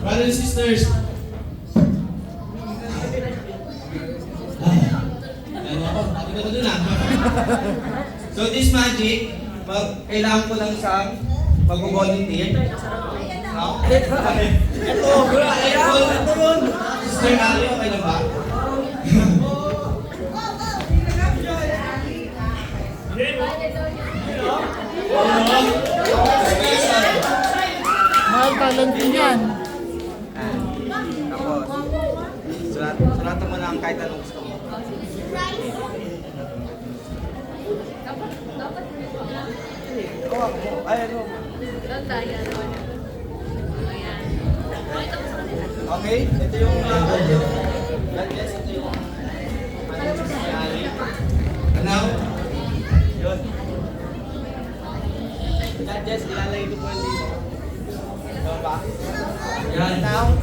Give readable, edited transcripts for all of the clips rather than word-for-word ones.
Brothers and sisters. Ano ako? Nakita ko dun ah. So this magic, kailangan ko lang siyang mag-volunteer. No? Ito, bro. Ito yun. Sister Ali, okay na ba? Mahal talent din yan. Tapos, sulatan mo lang kahit anong gusto mo. Hawak mo. Ay, ano? Okay, ito yung yes, ito yung Ano? yun. Yes, ilalagay ko po yung dito. Diba ba? Yan. Now,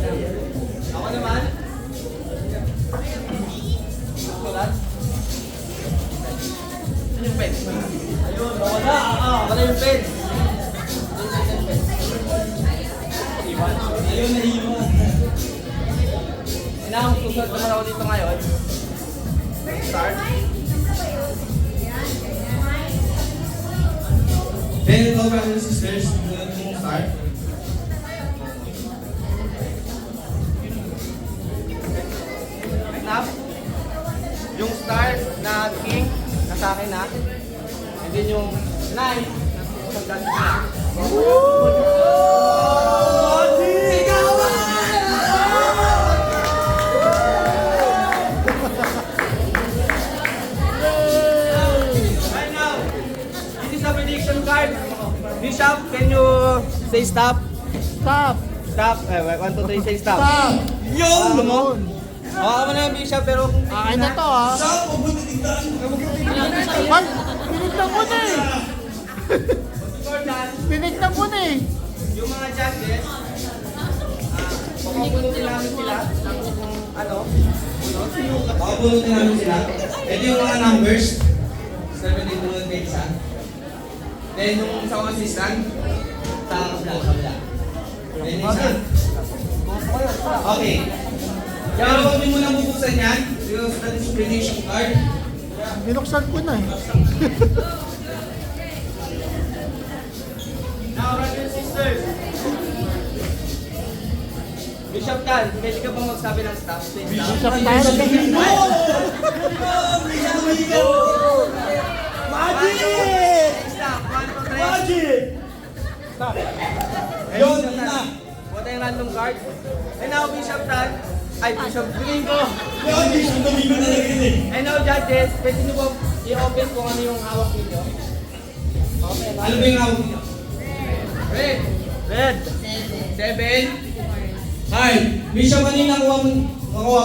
ako naman. Sulat. Ano yung pen? Ayun, wala. Wala yung pen. Ayun na iwan. Now, susunod naman ako dito ngayon. Start. Then ito, brothers and sisters, sunod mong start. Now, yung star na king, nasa akin na. And then yung knife, nasa dati na. Right now, this is a prediction card. Bishop, can you say stop? Stop! Stop. 1, 2, 3, say stop. Stop! Yun! Mo? Hawakan mo na yung Bishop, pero kung Akin na to ah. Ay! Tinignan ko na eh! score dyan, Tinignan ko na eh! yung mga judges, papapunutin namin sila ng ano, bunot. Papabunutin namin sila. Ito yung mga numbers. 17 bullet na isa. Then yung sa mga assistant, sa kabila. Then isa. Okay. Pero huwag niyo muna bubuksan yan. Because that is prediction card. Binuksan ko na eh. Now, brothers and sisters, Bishop Tan, pwede ka bang magsabi ng stop? Say stop. Bishop Tan. Magic! Stop. 1, 2, 3. Magic! Stop. Ayun, yun na. What yung random card? And now, Bishop Tan, ay, Bishop Domingo. Yun, Bishop Domingo na lagyan eh. And now, judges, pwede nyo po i-open kung ano yung hawak ninyo. Okay, Ano ba yung hawak niyo? Red. Red. 7. Heart. Bishop, kanina nakuha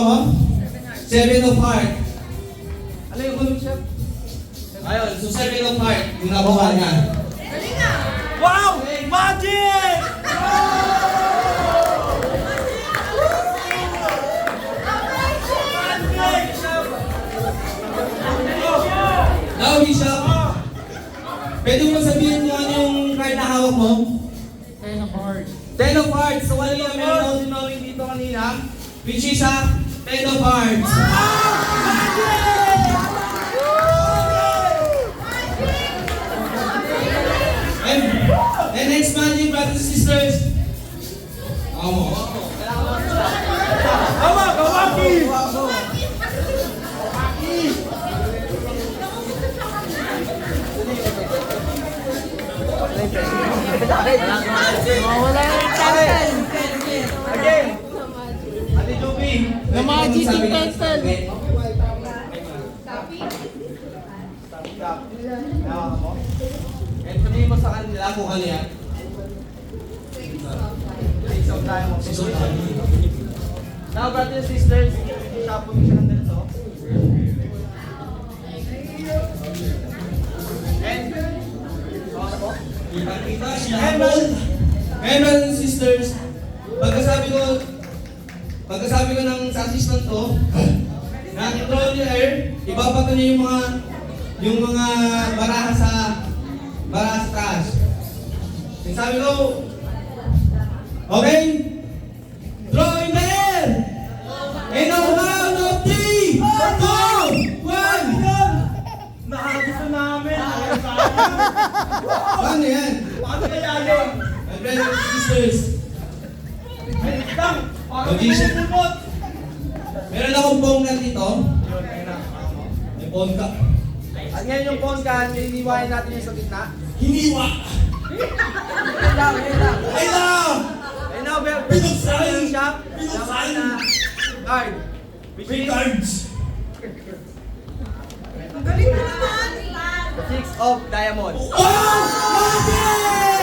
mo? 7 of heart. Ano yung Bishop? Ayun, so 7 of heart. Yung nakuha niya. Wow! Magic! Now, Bishop, pwede mo sabihin kung ano yung card na hawak mo? 10 of hearts. 10 of hearts. So, ano yung meron knowing dito kanina? Which is a 10 of hearts. And next magic, brothers and sisters. Hawak! Hawaki! Mawala na yung pencil. Again! Ate Juby! Na magic yung pencil. Stop. Hawak mo. And sabihin mo sa kanila kung ano yan. Exam tayo mo. Now, brothers and sisters, shopong siya ng ganito. And, hawak mo. Kita siya. Ngayon, brothers and sisters, pagkasabi ko ng sa assistant ko, na control the air, ibabato niya yung mga baraha sa taas. Sabi ko, okay? Paano yan? Paano kaya yun? My brothers and sisters. Ay, lang! Parang Magician. pinupot! Meron akong bongga dito. Yun, ayun na. May bongga. At ngayon yung pongkan, iniwain natin yung sa gitna. Hiniwa! Ayun lang, ayun lang. Ay lang! Ayun na, Pinuksan! yung shop. Pinuksan! Laman na card. Which May is cards! Galing mo naman! the 6 of diamonds. Wow! Magic!